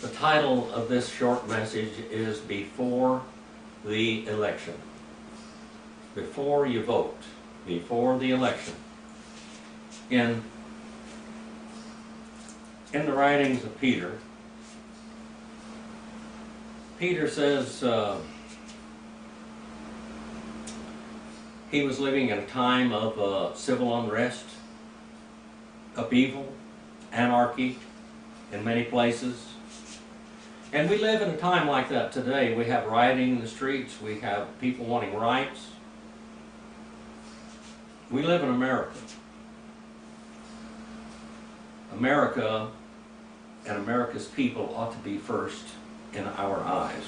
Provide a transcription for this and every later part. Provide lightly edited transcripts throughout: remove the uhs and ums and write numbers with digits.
The title of this short message is Before the Election. Before you vote, before the election. In the writings of Peter, Peter says he was living in a time of civil unrest, upheaval, anarchy in many places. And we live in a time like that today. We have rioting in the streets. We have people wanting rights. We live in America. America and America's people ought to be first in our eyes.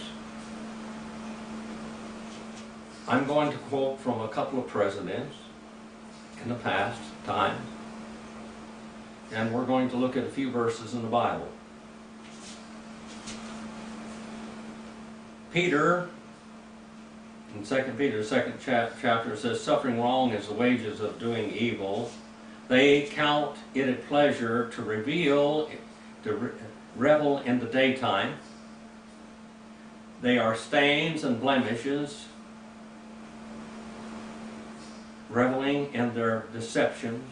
I'm going to quote from a couple of presidents in the past times, and we're going to look at a few verses in the Bible. Peter, in 2 Peter, the 2nd chapter, says, "Suffering wrong is the wages of doing evil. They count it a pleasure to revel in the daytime. They are stains and blemishes, reveling in their deceptions,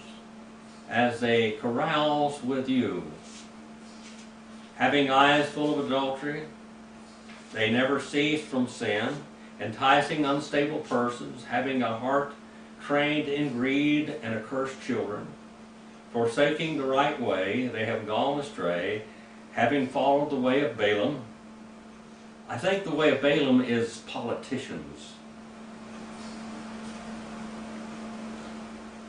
as they carouse with you. Having eyes full of adultery, they never cease from sin, enticing unstable persons, having a heart trained in greed and accursed children. Forsaking the right way, they have gone astray, having followed the way of Balaam." I think the way of Balaam is politicians.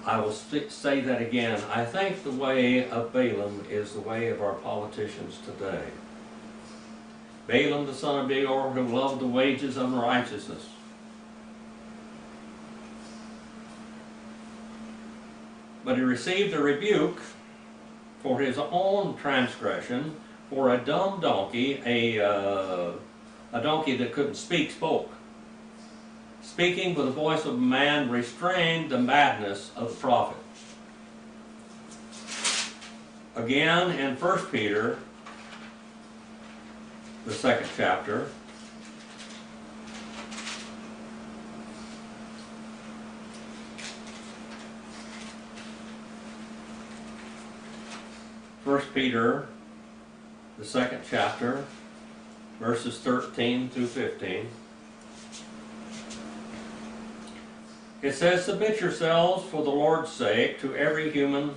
I will say that again. I think the way of Balaam is the way of our politicians today. Balaam the son of Beor, who loved the wages of unrighteousness. But he received a rebuke for his own transgression, for a dumb donkey, a donkey that couldn't speak, spoke. Speaking with the voice of a man, restrained the madness of the prophet. Again, in 1 Peter, the 2nd chapter, the 2nd chapter, verses 13 through 15. It says, "Submit yourselves for the Lord's sake to every human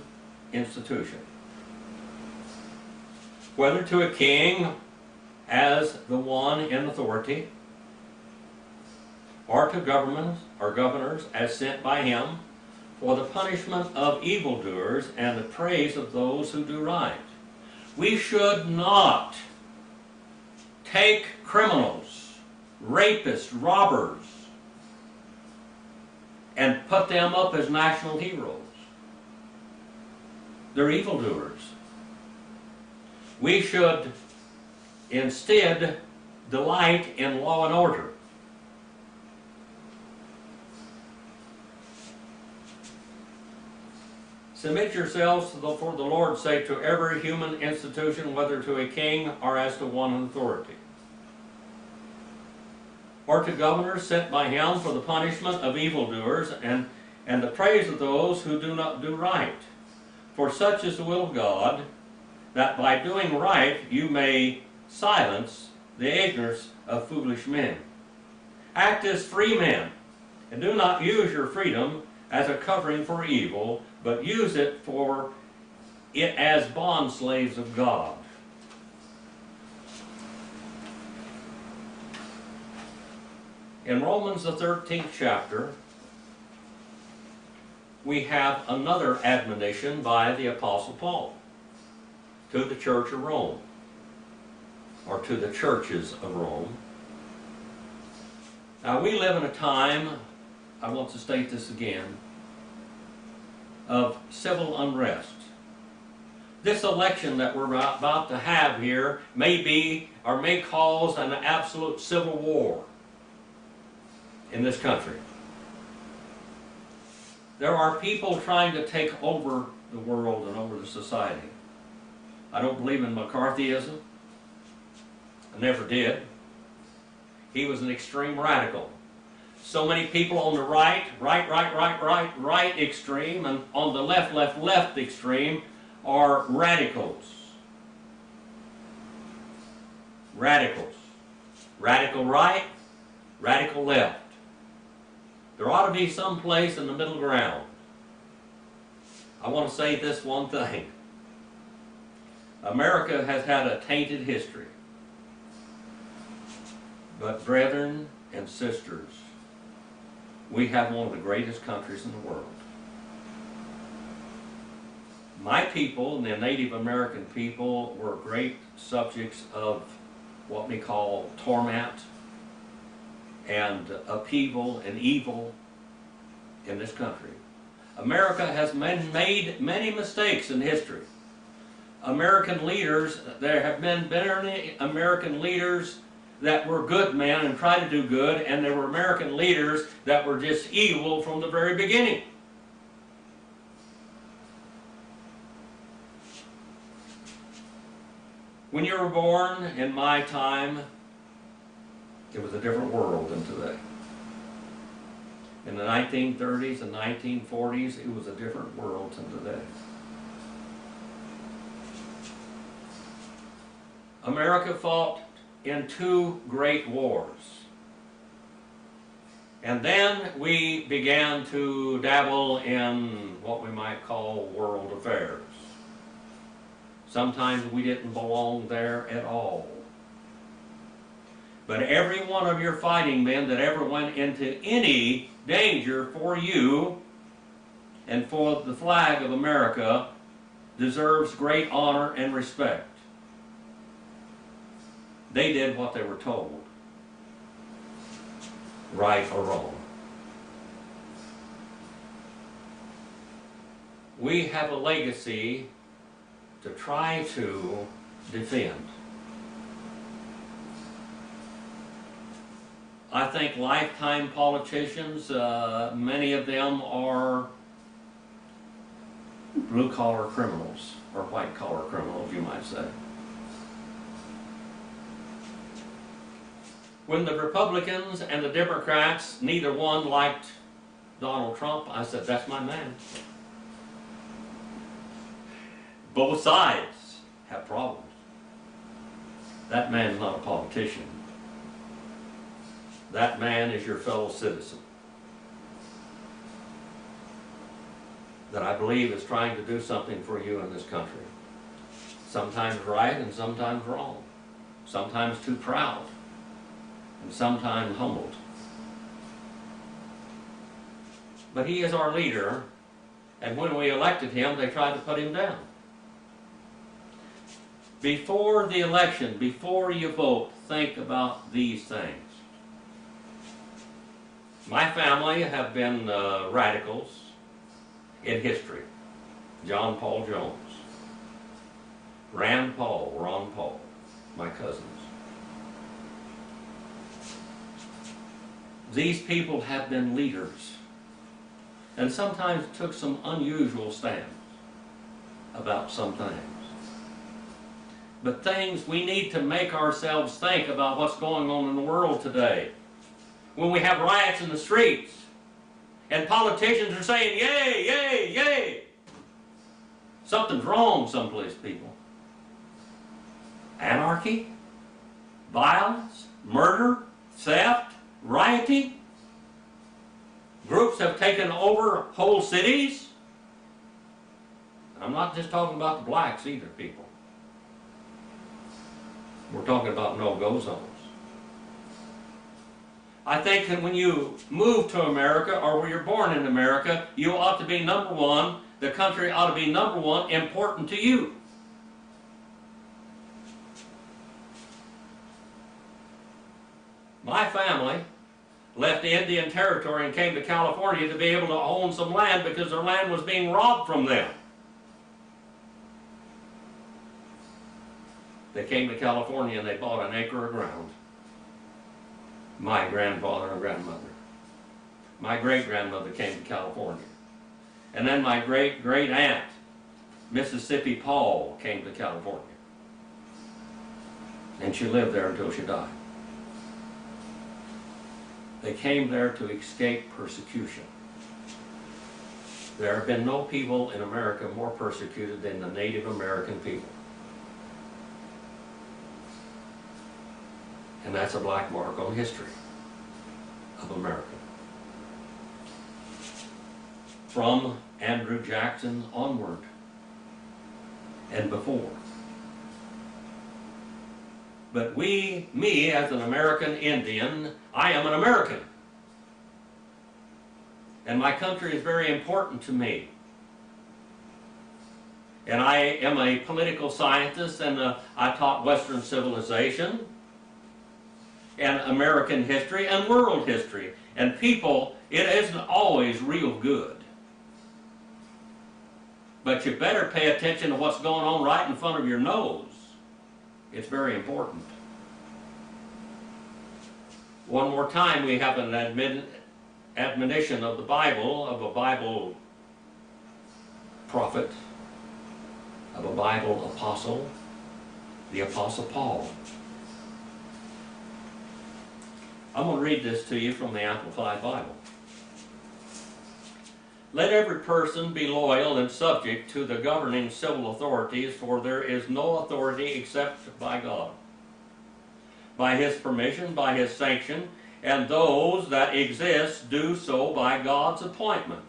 institution, whether to a king as the one in authority, or to governments or governors as sent by him, for the punishment of evildoers and the praise of those who do right." We should not take criminals, rapists, robbers, and put them up as national heroes. They're evildoers. We should instead delight in law and order. "Submit yourselves for the Lord's sake to every human institution, whether to a king or as to one in authority, or to governors sent by him for the punishment of evildoers and the praise of those who do not do right. For such is the will of God, that by doing right you may silence the ignorance of foolish men. Act as free men, and do not use your freedom as a covering for evil, but use it as bond slaves of God." In Romans the 13th chapter, we have another admonition by the Apostle Paul to the church of Rome, or to the churches of Rome. Now we live in a time, I want to state this again, of civil unrest. This election that we're about to have here may be, or may cause, an absolute civil war in this country. There are people trying to take over the world and over the society. I don't believe in McCarthyism. I never did. He was an extreme radical. So many people on the right extreme, and on the left extreme are radicals. Radicals. Radical right, radical left. There ought to be some place in the middle ground. I want to say this one thing. America has had a tainted history. But brethren and sisters, we have one of the greatest countries in the world. My people, the Native American people, were great subjects of what we call torment and upheaval and evil in this country. America has made many mistakes in history. American leaders, there have been many American leaders that were good men and tried to do good, and there were American leaders that were just evil from the very beginning. When you were born in my time, it was a different world than today. In the 1930s and 1940s, it was a different world than today. America fought in 2 great wars. And then we began to dabble in what we might call world affairs. Sometimes we didn't belong there at all. But every one of your fighting men that ever went into any danger for you and for the flag of America deserves great honor and respect. They did what they were told, right or wrong. We have a legacy to try to defend. I think lifetime politicians, many of them are blue-collar criminals, or white-collar criminals, you might say. When the Republicans and the Democrats, neither one liked Donald Trump, I said, that's my man. Both sides have problems. That man's not a politician. That man is your fellow citizen that I believe is trying to do something for you in this country. Sometimes right and sometimes wrong. Sometimes too proud and sometimes humbled. But he is our leader, and when we elected him, they tried to put him down. Before the election, before you vote, think about these things. My family have been radicals in history. John Paul Jones, Rand Paul, Ron Paul, my cousins. These people have been leaders and sometimes took some unusual stands about some things. But things we need to make ourselves think about what's going on in the world today. When we have riots in the streets and politicians are saying, yay, yay, yay. Something's wrong someplace, people. Anarchy, violence, murder, theft, rioting. Groups have taken over whole cities. I'm not just talking about the blacks either, people. We're talking about no-go zones. I think that when you move to America or when you're born in America, you ought to be number one, the country ought to be number one, important to you. My family left the Indian Territory and came to California to be able to own some land because their land was being robbed from them. They came to California and they bought an acre of ground. My grandfather and grandmother. My great-grandmother came to California. And then my great-great-aunt, Mississippi Paul, came to California. And she lived there until she died. They came there to escape persecution. There have been no people in America more persecuted than the Native American people. And that's a black mark on history of America. From Andrew Jackson onward and before. But me as an American Indian, I am an American. And my country is very important to me. And I am a political scientist, and I taught Western civilization and American history and world history. And people, it isn't always real good. But you better pay attention to what's going on right in front of your nose. It's very important. One more time, we have an admonition of the Bible, of a Bible prophet, of a Bible apostle, the Apostle Paul. I'm going to read this to you from the Amplified Bible. Let every person be loyal and subject to the governing civil authorities, for there is no authority except by God, by His permission, by His sanction, and those that exist do so by God's appointment.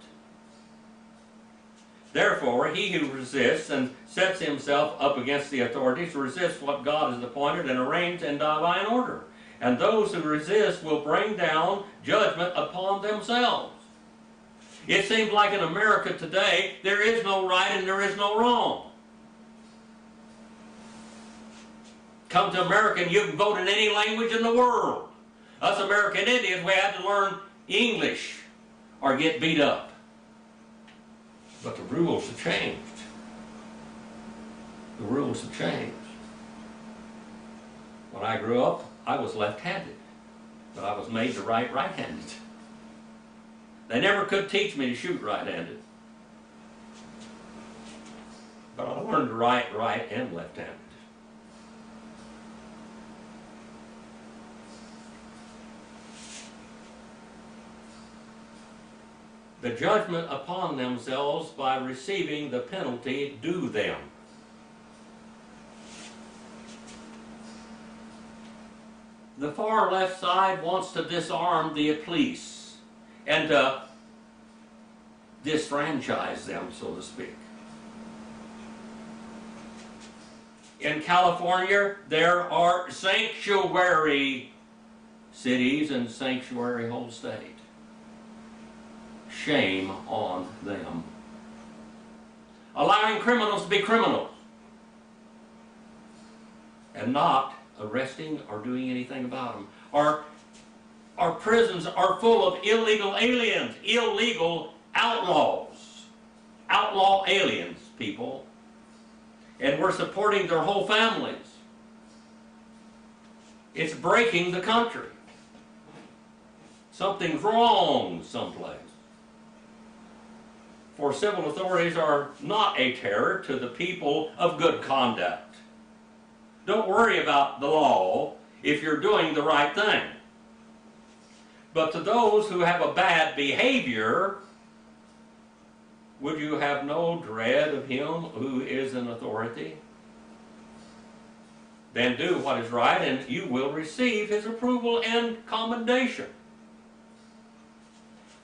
Therefore, he who resists and sets himself up against the authorities resists what God has appointed and arranged in divine order. And those who resist will bring down judgment upon themselves. It seems like in America today, there is no right and there is no wrong. Come to America and you can vote in any language in the world. Us American Indians, we had to learn English or get beat up. But the rules have changed. The rules have changed. When I grew up, I was left-handed, but I was made to write right-handed. They never could teach me to shoot right-handed. But I learned to write right and left-handed. The judgment upon themselves by receiving the penalty due them. The far left side wants to disarm the police and to disfranchise them, so to speak. In California, there are sanctuary cities and sanctuary whole state. Shame on them. Allowing criminals to be criminals and not arresting or doing anything about them. Our prisons are full of illegal aliens, illegal outlaws, outlaw aliens, people, and we're supporting their whole families. It's breaking the country. Something's wrong someplace. For civil authorities are not a terror to the people of good conduct. Don't worry about the law if you're doing the right thing. But to those who have a bad behavior, would you have no dread of him who is in authority? Then do what is right, and you will receive his approval and commendation.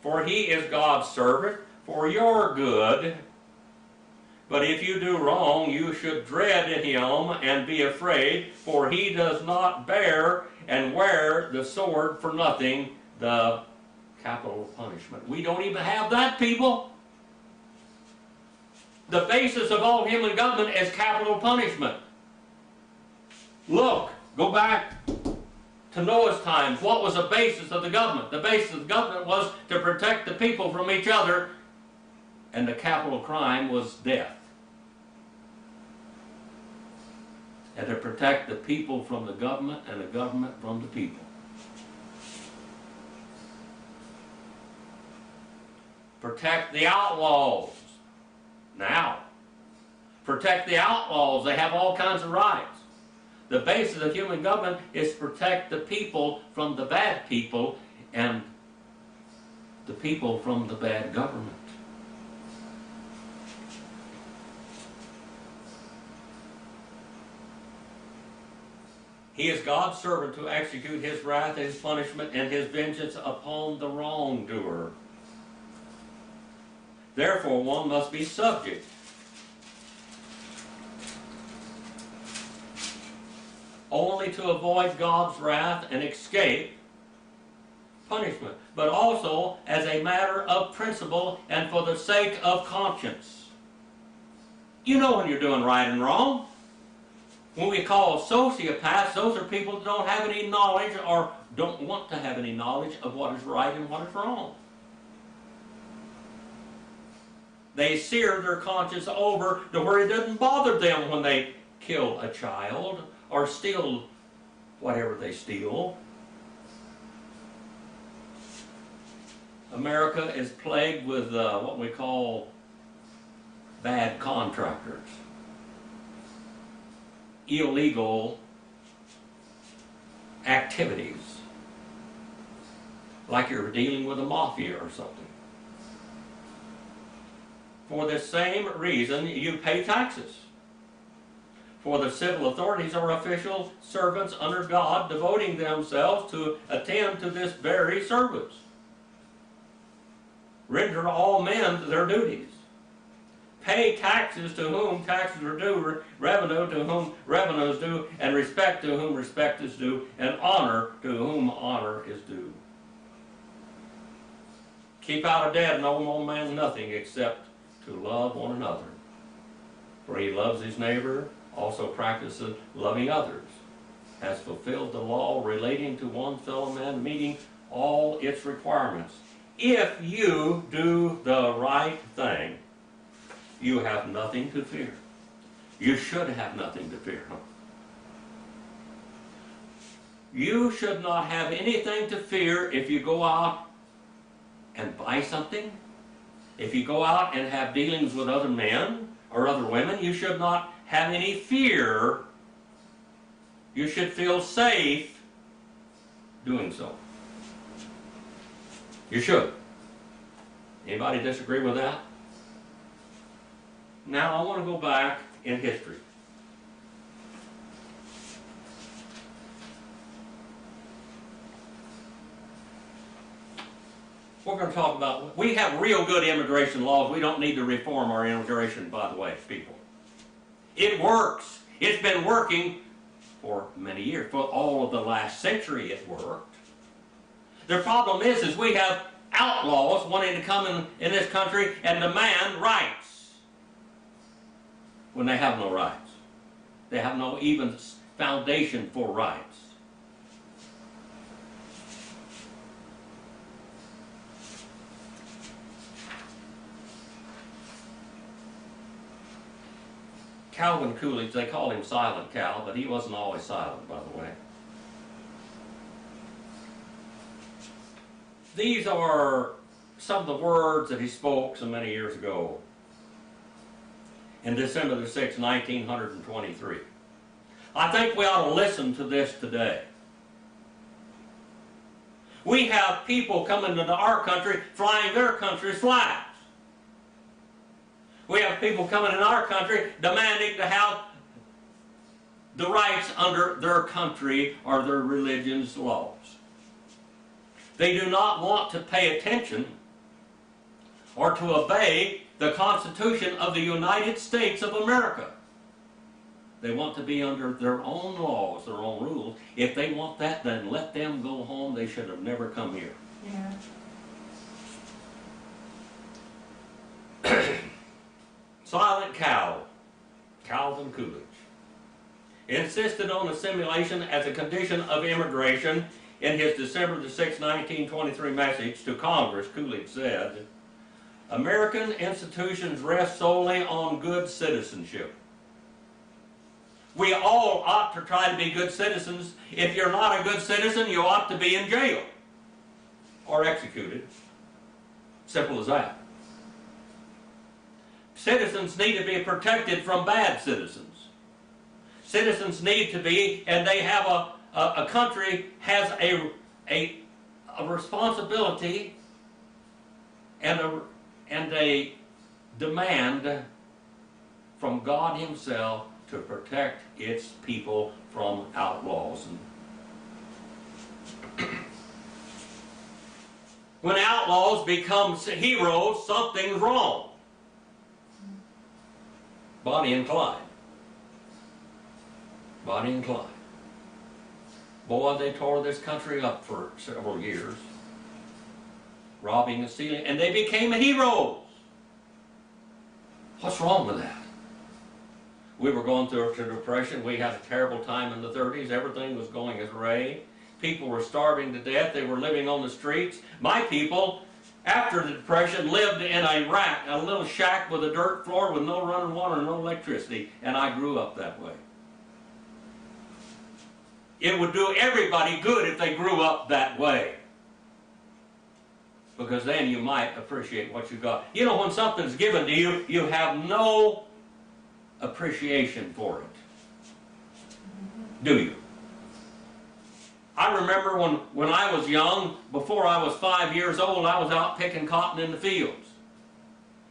For he is God's servant for your good. But if you do wrong, you should dread him and be afraid, for he does not bear and wear the sword for nothing, the capital punishment. We don't even have that, people. The basis of all human government is capital punishment. Look, go back to Noah's times. What was the basis of the government? The basis of the government was to protect the people from each other, and the capital crime was death. And to protect the people from the government and the government from the people. Protect the outlaws. Now, protect the outlaws. They have all kinds of rights. The basis of human government is to protect the people from the bad people and the people from the bad government. He is God's servant to execute his wrath, his punishment, and his vengeance upon the wrongdoer. Therefore, one must be subject only to avoid God's wrath and escape punishment, but also as a matter of principle and for the sake of conscience. You know when you're doing right and wrong. When we call sociopaths, those are people that don't have any knowledge or don't want to have any knowledge of what is right and what is wrong. They sear their conscience over to where it doesn't bother them when they kill a child or steal whatever they steal. America is plagued with what we call bad contractors, illegal activities, like you're dealing with a mafia or something. For the same reason, you pay taxes. For the civil authorities are official servants under God, devoting themselves to attend to this very service. Render all men their duties. Pay taxes to whom taxes are due, revenue to whom revenue is due, and respect to whom respect is due, and honor to whom honor is due. Keep out of debt, and owe no man nothing except to love one another. For he loves his neighbor, also practices loving others, has fulfilled the law relating to one fellow man, meeting all its requirements. If you do the right thing, you have nothing to fear. You should have nothing to fear. You should not have anything to fear if you go out and buy something. If you go out and have dealings with other men or other women, you should not have any fear. You should feel safe doing so. You should. Anybody disagree with that? Now I want to go back in history. We're going to talk about, we have real good immigration laws. We don't need to reform our immigration, by the way, people. It works. It's been working for many years. For all of the last century it worked. The problem is we have outlaws wanting to come in this country and demand rights when they have no rights. They have no even foundation for rights. Calvin Coolidge, they called him Silent Cal, but he wasn't always silent, by the way. These are some of the words that he spoke so many years ago in December the 6th, 1923. I think we ought to listen to this today. We have people coming into our country flying their country's flags. We have people coming in our country demanding to have the rights under their country or their religion's laws. They do not want to pay attention or to obey the Constitution of the United States of America. They want to be under their own laws, their own rules. If they want that, then let them go home. They should have never come here. Yeah. Silent Cal, Calvin Coolidge, insisted on assimilation as a condition of immigration. In his December the 6th, 1923 message to Congress, Coolidge said, "American institutions rest solely on good citizenship. We all ought to try to be good citizens. If you're not a good citizen, you ought to be in jail or executed. Simple as that. Citizens need to be protected from bad citizens. citizens need to be, and they have a country has a responsibility and a demand from God Himself to protect its people from outlaws. When outlaws become heroes, something's wrong. Bonnie and Clyde. Bonnie and Clyde. Boy, they tore this country up for several years. Robbing and stealing, and they became heroes. What's wrong with that? We were going through a depression. We had a terrible time in the 30s. Everything was going awry. People were starving to death. They were living on the streets. My people, after the Depression, lived in a little shack with a dirt floor with no running water, no electricity, and I grew up that way. It would do everybody good if they grew up that way, because then you might appreciate what you got. You know, when something's given to you, you have no appreciation for it, do you? I remember when I was young, before I was 5 years old, I was out picking cotton in the fields,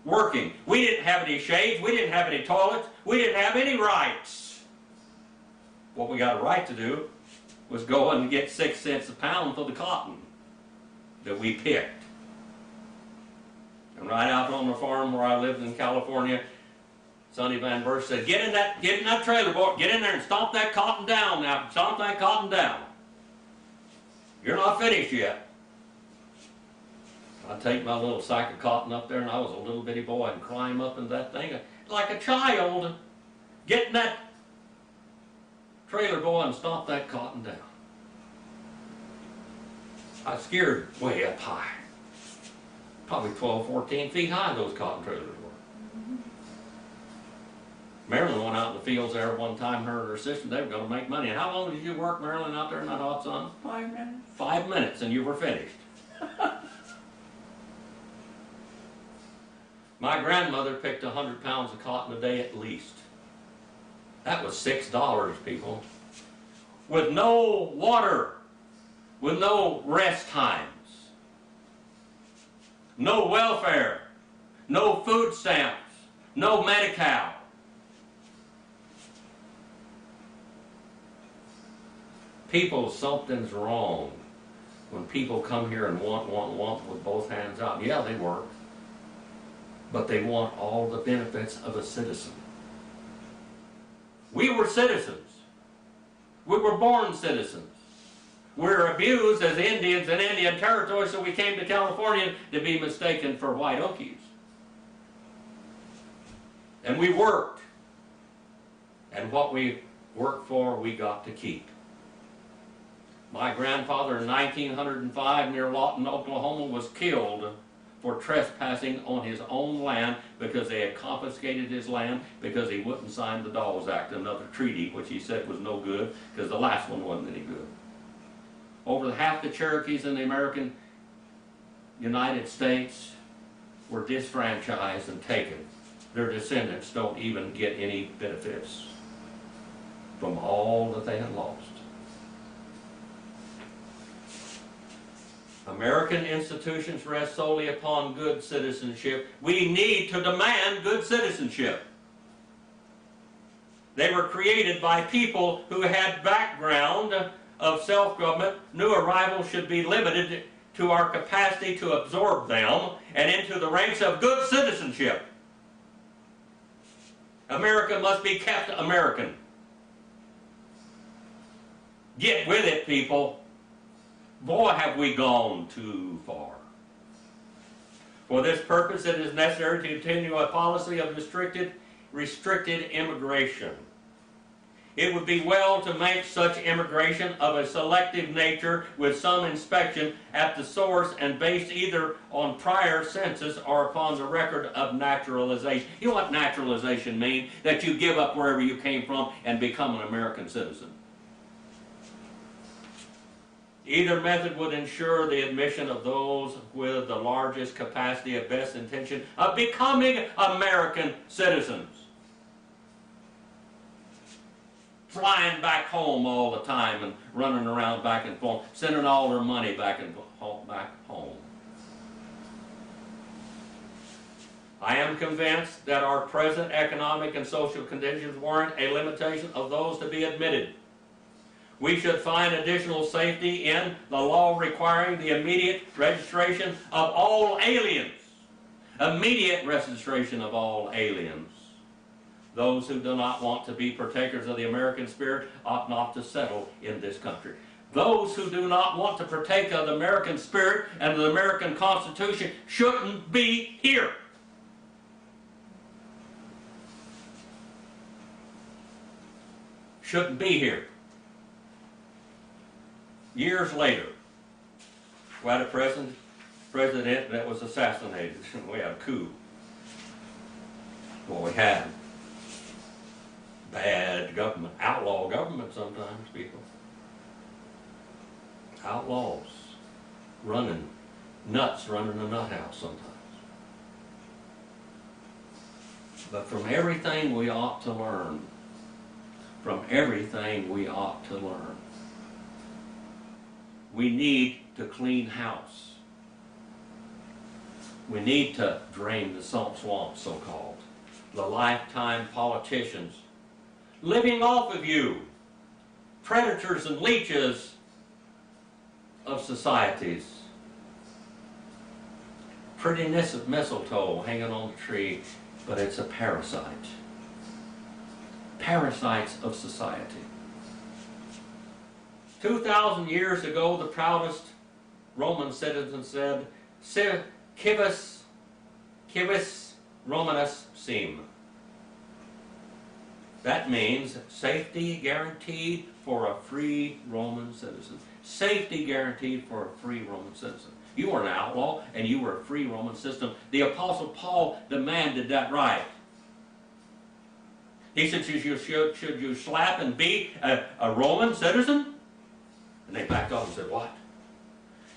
working. We didn't have any shades, we didn't have any toilets, we didn't have any rights. What we got a right to do was go and get 6 cents a pound for the cotton that we picked. And right out on the farm where I lived in California, Sonny Van Burst said, get in that trailer, boy, get in there and stomp that cotton down now, stomp that cotton down. You're not finished yet. I'd take my little sack of cotton up there, and I was a little bitty boy, and climb up in that thing like a child, get in that trailer, boy, and stomp that cotton down. I was scared way up high. Probably 12, 14 feet high those cotton trailers were. Marilyn went out in the fields there one time, her and her sister, they were going to make money. And how long did you work, Marilyn, out there in that hot sun? 5 minutes. 5 minutes, and you were finished. My grandmother picked 100 pounds of cotton a day at least. That was $6, people. With no water, with no rest times, no welfare, no food stamps, no Medi-Cal. People, something's wrong when people come here and want with both hands out. Yeah, they work, but they want all the benefits of a citizen. We were citizens. We were born citizens. We were abused as Indians in Indian Territory, so we came to California to be mistaken for white Okies. And we worked. And what we worked for, we got to keep. My grandfather in 1905 near Lawton, Oklahoma was killed for trespassing on his own land because they had confiscated his land because he wouldn't sign the Dawes Act, another treaty which he said was no good because the last one wasn't any good. Over half the Cherokees in the American United States were disfranchised and taken. Their descendants don't even get any benefits from all that they had lost. American institutions rest solely upon good citizenship. We need to demand good citizenship. They were created by people who had background of self-government. New arrivals should be limited to our capacity to absorb them and into the ranks of good citizenship. America must be kept American. Get with it, people. Boy, have we gone too far. For this purpose, it is necessary to continue a policy of restricted immigration. It would be well to make such immigration of a selective nature with some inspection at the source and based either on prior census or upon the record of naturalization. You know what naturalization means? That you give up wherever you came from and become an American citizen. Either method would ensure the admission of those with the largest capacity of best intention of becoming American citizens. flying back home all the time and running around back and forth, sending all their money back home. I am convinced that our present economic and social conditions warrant a limitation of those to be admitted. We should find additional safety in the law requiring the immediate registration of all aliens. Immediate registration of all aliens. Those who do not want to be partakers of the American spirit ought not to settle in this country. Those who do not want to partake of the American spirit and the American Constitution shouldn't be here. Shouldn't be here. Years later, we had a president that was assassinated. We had a coup. Well, we had bad government, outlaw government sometimes, people. Outlaws running, nuts running a nut house sometimes. But from everything we ought to learn. From everything we ought to learn. We need to clean house. We need to drain the swamp, so-called. The lifetime politicians living off of you. Predators and leeches of societies. Prettiness of mistletoe hanging on the tree, but it's a parasite. Parasites of society. 2,000 years ago, the proudest Roman citizen said, Civis Romanus sim. That means safety guaranteed for a free Roman citizen. Safety guaranteed for a free Roman citizen. You were an outlaw and you were a free Roman citizen. The Apostle Paul demanded that right. He said, should you slap and beat a Roman citizen? And they backed off and said, what?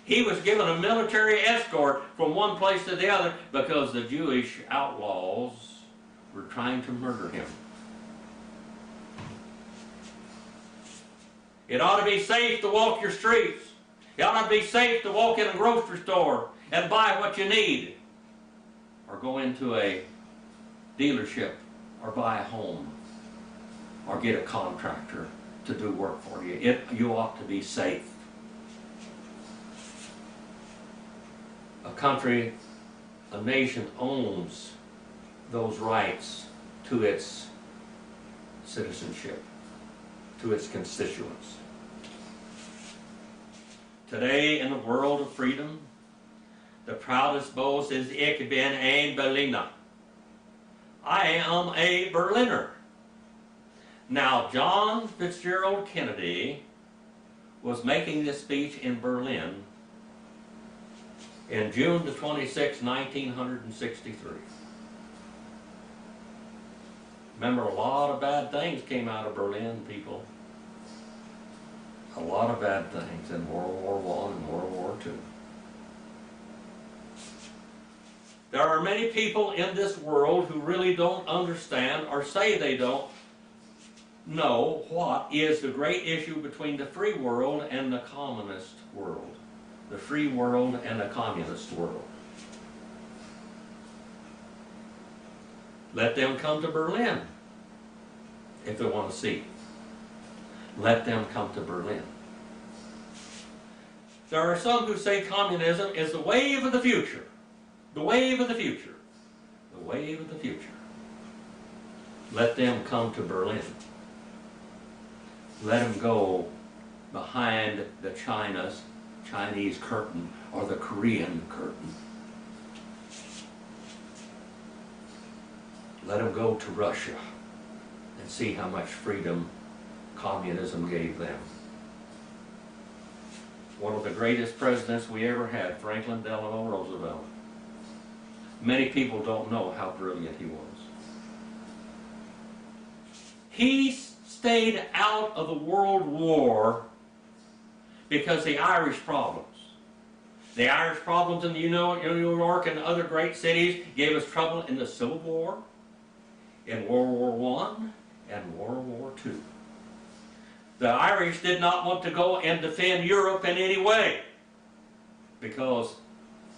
He was given a military escort from one place to the other because the Jewish outlaws were trying to murder him. It ought to be safe to walk your streets. It ought to be safe to walk in a grocery store and buy what you need. Or go into a dealership or buy a home, or get a contractor to do work for you. You ought to be safe. A country, a nation owns those rights to its citizenship, to its constituents. Today, in the world of freedom, the proudest boast is Ich bin ein Berliner. I am a Berliner. Now, John Fitzgerald Kennedy was making this speech in Berlin in June the 26th, 1963. Remember, a lot of bad things came out of Berlin, people. A lot of bad things in World War I and World War II. There are many people in this world who really don't understand or say they don't know what is the great issue between the free world and the communist world. The free world and the communist world. Let them come to Berlin if they want to see. Let them come to Berlin. There are some who say communism is the wave of the future. The wave of the future. The wave of the future. Let them come to Berlin. Let them go behind the Chinese curtain or the Korean curtain. Let them go to Russia and see how much freedom communism gave them. One of the greatest presidents we ever had, Franklin Delano Roosevelt. Many people don't know how brilliant he was. He stayed out of the World War because the Irish problems. The Irish problems in New York and other great cities gave us trouble in the Civil War, in World War I, and World War II. The Irish did not want to go and defend Europe in any way, because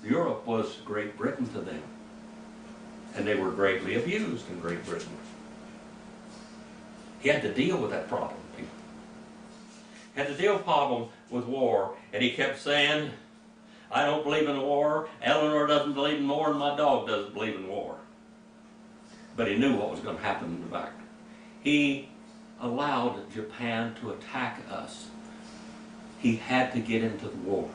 Europe was Great Britain to them, and they were greatly abused in Great Britain. He had to deal with that problem, people. He had to deal with the problem with war, and he kept saying, I don't believe in war, Eleanor doesn't believe in war, and my dog doesn't believe in war. But he knew what was going to happen in the back. He allowed Japan to attack us. He had to get into the war.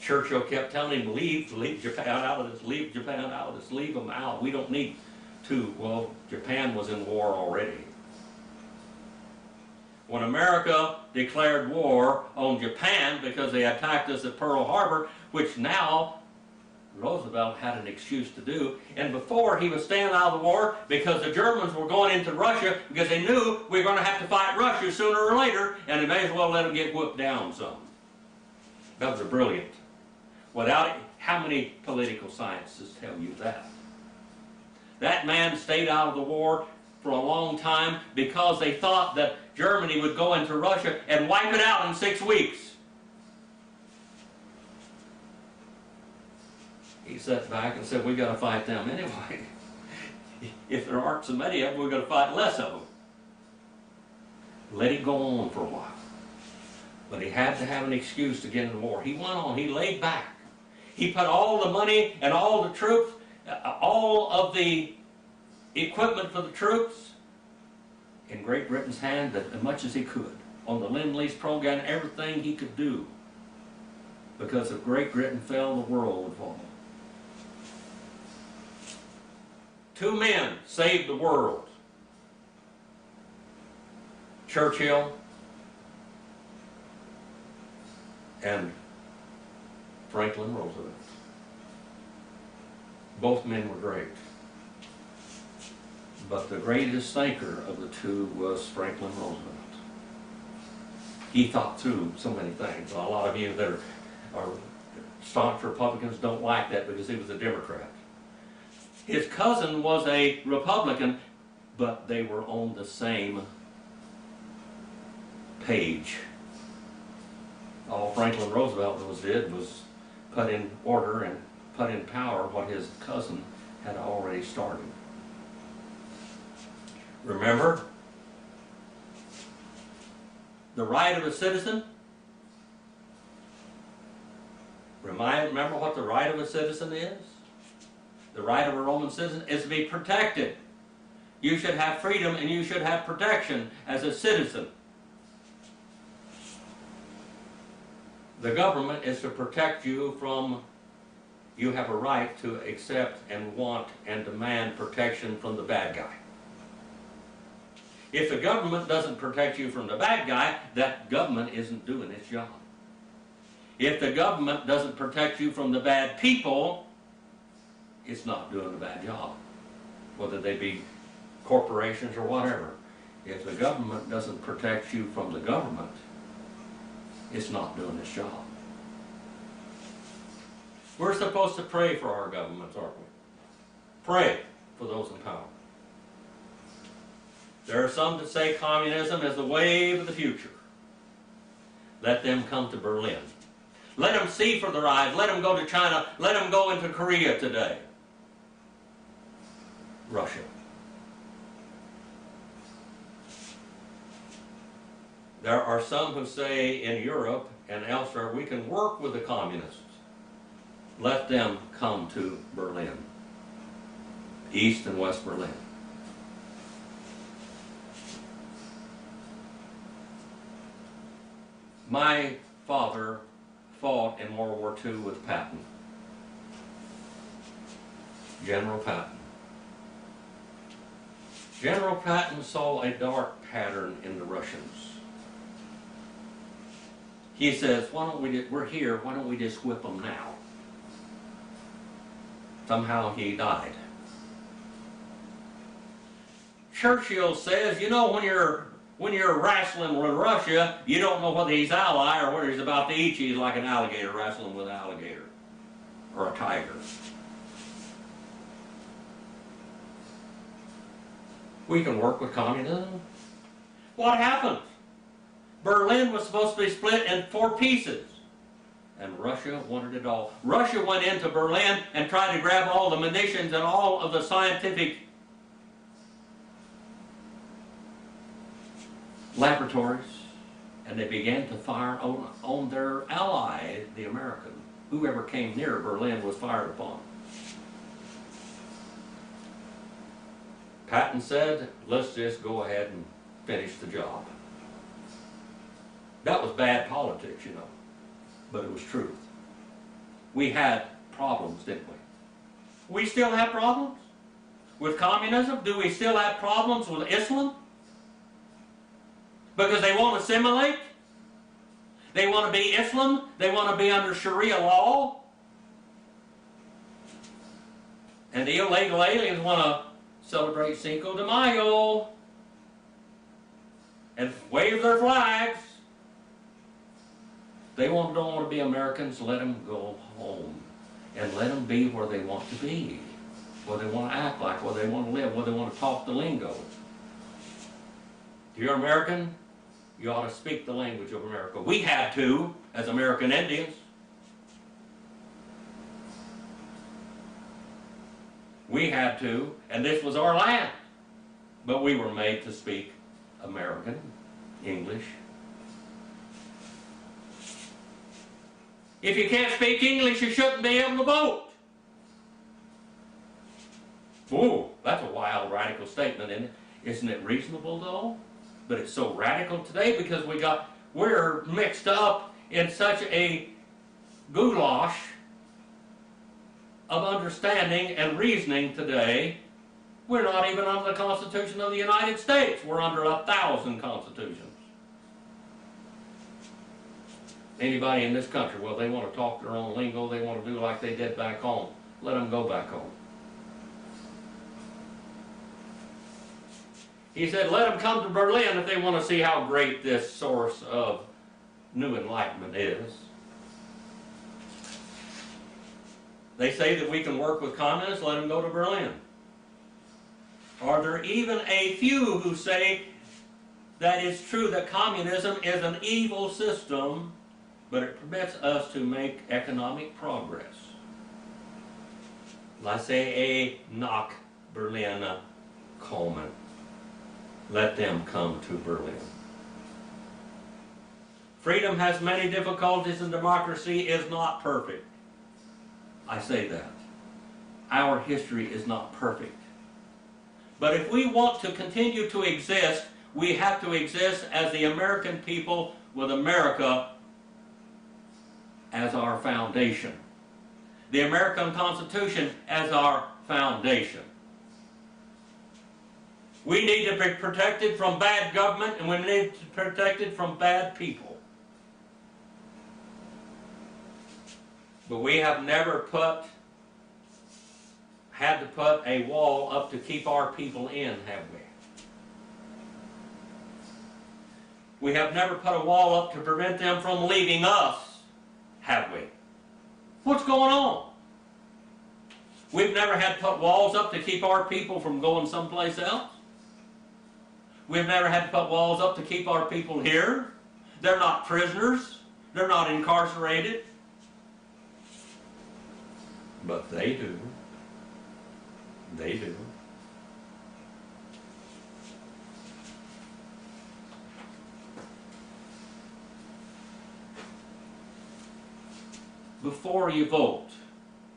Churchill kept telling him, leave Japan out of this, leave Japan out of this, leave them out. We don't need to. Well, Japan was in war already. When America declared war on Japan because they attacked us at Pearl Harbor, which now Roosevelt had an excuse to do, and before he was staying out of the war because the Germans were going into Russia because they knew we were going to have to fight Russia sooner or later, and they may as well let them get whooped down some. That was brilliant. Without it, how many political scientists tell you that? That man stayed out of the war for a long time because they thought that Germany would go into Russia and wipe it out in 6 weeks. He sat back and said, we've got to fight them anyway. If there aren't so many of them, we're going to fight less of them. Let it go on for a while. But he had to have an excuse to get in the war. He went on, he laid back. He put all the money and all the troops, all of the equipment for the troops in Great Britain's hand as much as he could. On the Lend-Lease program, everything he could do. Because if Great Britain fell, the world would fall. 2 men saved the world. Churchill and Franklin Roosevelt. Both men were great. But the greatest thinker of the two was Franklin Roosevelt. He thought through so many things. A lot of you that are staunch Republicans don't like that because he was a Democrat. His cousin was a Republican, but they were on the same page. All Franklin Roosevelt did was put in order and put in power what his cousin had already started. Remember the right of a citizen? Remember what the right of a citizen is? The right of a Roman citizen is to be protected. You should have freedom and you should have protection as a citizen. The government is to protect you from, you have a right to accept and want and demand protection from the bad guy. If the government doesn't protect you from the bad guy, that government isn't doing its job. If the government doesn't protect you from the bad people, it's not doing a bad job, whether they be corporations or whatever. If the government doesn't protect you from the government, it's not doing its job. We're supposed to pray for our governments, aren't we? Pray for those in power. There are some that say communism is the wave of the future. Let them come to Berlin. Let them see for their eyes. Let them go to China. Let them go into Korea today. Russia. There are some who say in Europe and elsewhere we can work with the communists. Let them come to Berlin. East and West Berlin. My father fought in World War II with Patton. General Patton. General Patton saw a dark pattern in the Russians. He says, why don't we're here, why don't we just whip them now? Somehow he died. Churchill says, you know, when you're wrestling with Russia, you don't know whether he's ally or whether he's about to eat you. He's like an alligator wrestling with an alligator or a tiger. We can work with communism. What happened? Berlin was supposed to be split in 4 pieces. And Russia wanted it all. Russia went into Berlin and tried to grab all the munitions and all of the scientific laboratories, and they began to fire on their ally, the American. Whoever came near Berlin was fired upon. Patton said, let's just go ahead and finish the job. That was bad politics, you know, but it was truth. We had problems, didn't we? We still have problems with communism. Do we still have problems with Islam? Because they won't assimilate. They want to be Islam. They want to be under Sharia law. And the illegal aliens want to celebrate Cinco de Mayo and wave their flags. They don't want to be Americans. Let them go home and let them be where they want to be, where they want to act like, where they want to live, where they want to talk the lingo. If you're American, you ought to speak the language of America. We had to, as American Indians. We had to, and this was our land. But we were made to speak American, English. If you can't speak English, you shouldn't be able to vote. Ooh, that's a wild, radical statement, isn't it? Isn't it reasonable, though? But it's so radical today because we're mixed up in such a goulash of understanding and reasoning today. We're not even under the Constitution of the United States. We're under 1,000 constitutions. Anybody in this country, well, they want to talk their own lingo, they want to do like they did back home. Let them go back home. He said, let them come to Berlin if they want to see how great this source of new enlightenment is. They say that we can work with communists, let them go to Berlin. Are there even a few who say that it's true that communism is an evil system, but it permits us to make economic progress? Laissez nach Berlin kommen. Let them come to Berlin. Freedom has many difficulties and democracy is not perfect. I say that. Our history is not perfect. But if we want to continue to exist, we have to exist as the American people with America as our foundation. The American Constitution as our foundation. We need to be protected from bad government, and we need to be protected from bad people. But we have never had to put a wall up to keep our people in, have we? We have never put a wall up to prevent them from leaving us, have we? What's going on? We've never had to put walls up to keep our people from going someplace else. We've never had to put walls up to keep our people here. They're not prisoners. They're not incarcerated. But they do. They do. Before you vote,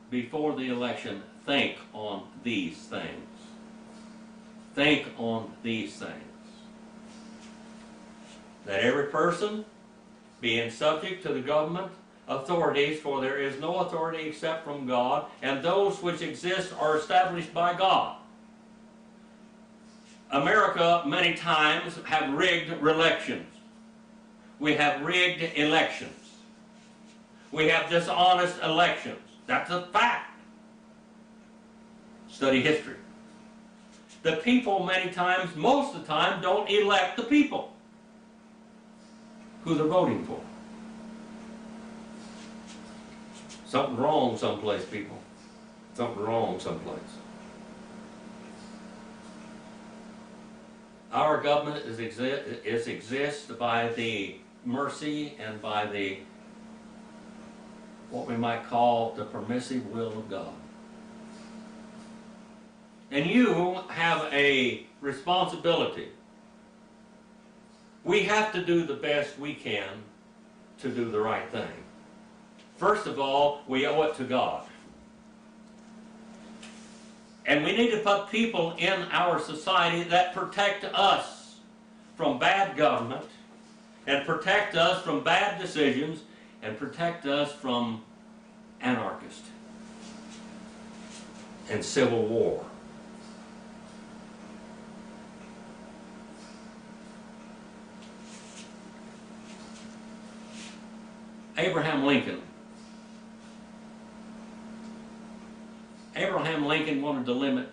before the election, think on these things. Think on these things. That every person, being subject to the government authorities, for there is no authority except from God, and those which exist are established by God. America, many times, have rigged elections. We have rigged elections. We have dishonest elections. That's a fact. Study history. The people, many times, most of the time, don't elect the people who they're voting for. Something wrong someplace, people. Something wrong someplace. Our government exists by the mercy and by the, what we might call, the permissive will of God. And you have a responsibility. We have to do the best we can to do the right thing. First of all, we owe it to God. And we need to put people in our society that protect us from bad government, and protect us from bad decisions, and protect us from anarchists and civil war. Abraham Lincoln. Abraham Lincoln wanted to limit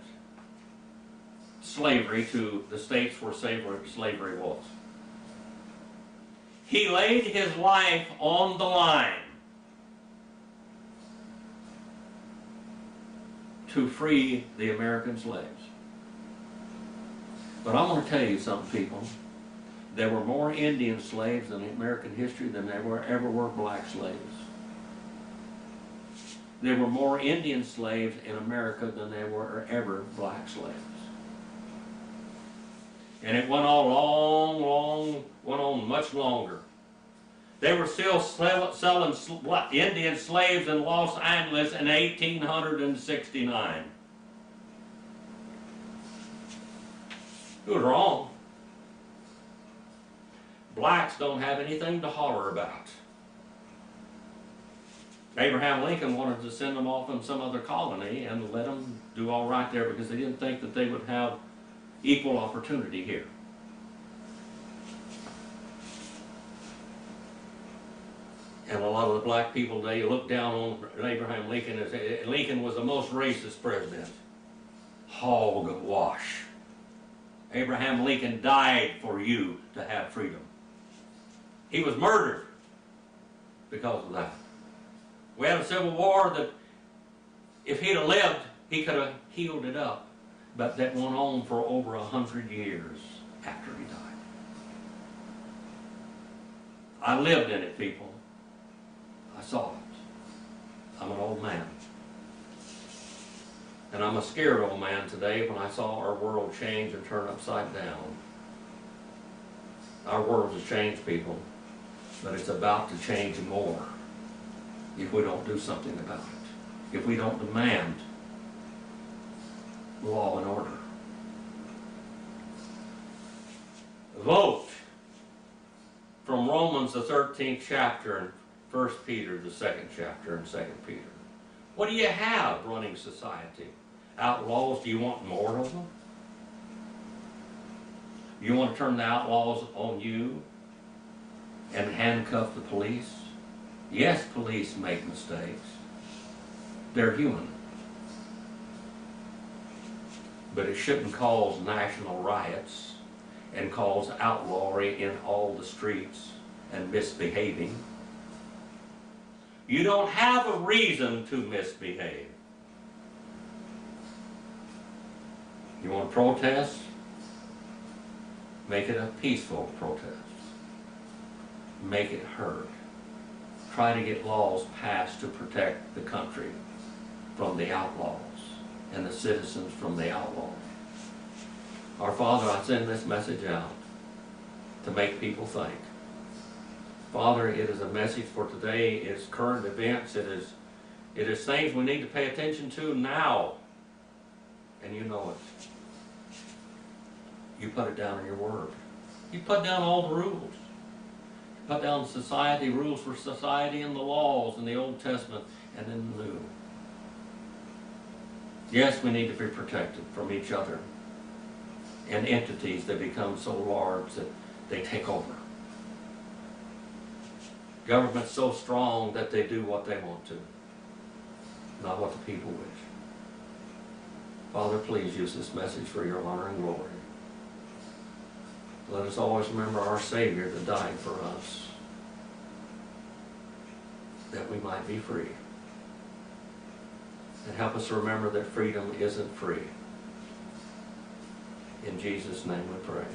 slavery to the states where slavery was. He laid his life on the line to free the American slaves. But I'm going to tell you something, people. There were more Indian slaves in American history than there ever were black slaves. There were more Indian slaves in America than there were ever black slaves. And it went on went on much longer. They were still selling Indian slaves in Los Angeles in 1869. Who was wrong? Blacks don't have anything to holler about. Abraham Lincoln wanted to send them off in some other colony and let them do all right there because they didn't think that they would have equal opportunity here. And a lot of the black people, they looked down on Abraham Lincoln as Lincoln was the most racist president. Hogwash. Abraham Lincoln died for you to have freedom. He was murdered because of that. We had a civil war that if he'd have lived, he could have healed it up. But that went on for over 100 years after he died. I lived in it, people. I saw it. I'm an old man. And I'm a scared old man today when I saw our world change and turn upside down. Our world has changed, people, but it's about to change more if we don't do something about it. If we don't demand law and order. Vote from Romans the 13th chapter and 1 Peter the 2nd chapter and 2 Peter. What do you have running society? Outlaws, do you want more of them? You want to turn the outlaws on you and handcuff the police? Yes, police make mistakes. They're human. But it shouldn't cause national riots and cause outlawry in all the streets and misbehaving. You don't have a reason to misbehave. You want to protest? Make it a peaceful protest. Make it heard. Try to get laws passed to protect the country from the outlaws and the citizens from the outlaws. Our Father, I send this message out to make people think. Father, it is a message for today. It's current events. It is things we need to pay attention to now. And you know it. You put it down in your word. You put down all the rules. You put down society, rules for society and the laws in the Old Testament and in the New. Yes, we need to be protected from each other and entities that become so large that they take over. Government's so strong that they do what they want to, not what the people wish. Father, please use this message for your honor and glory. Let us always remember our Savior that died for us, that we might be free. And help us remember that freedom isn't free. In Jesus' name we pray.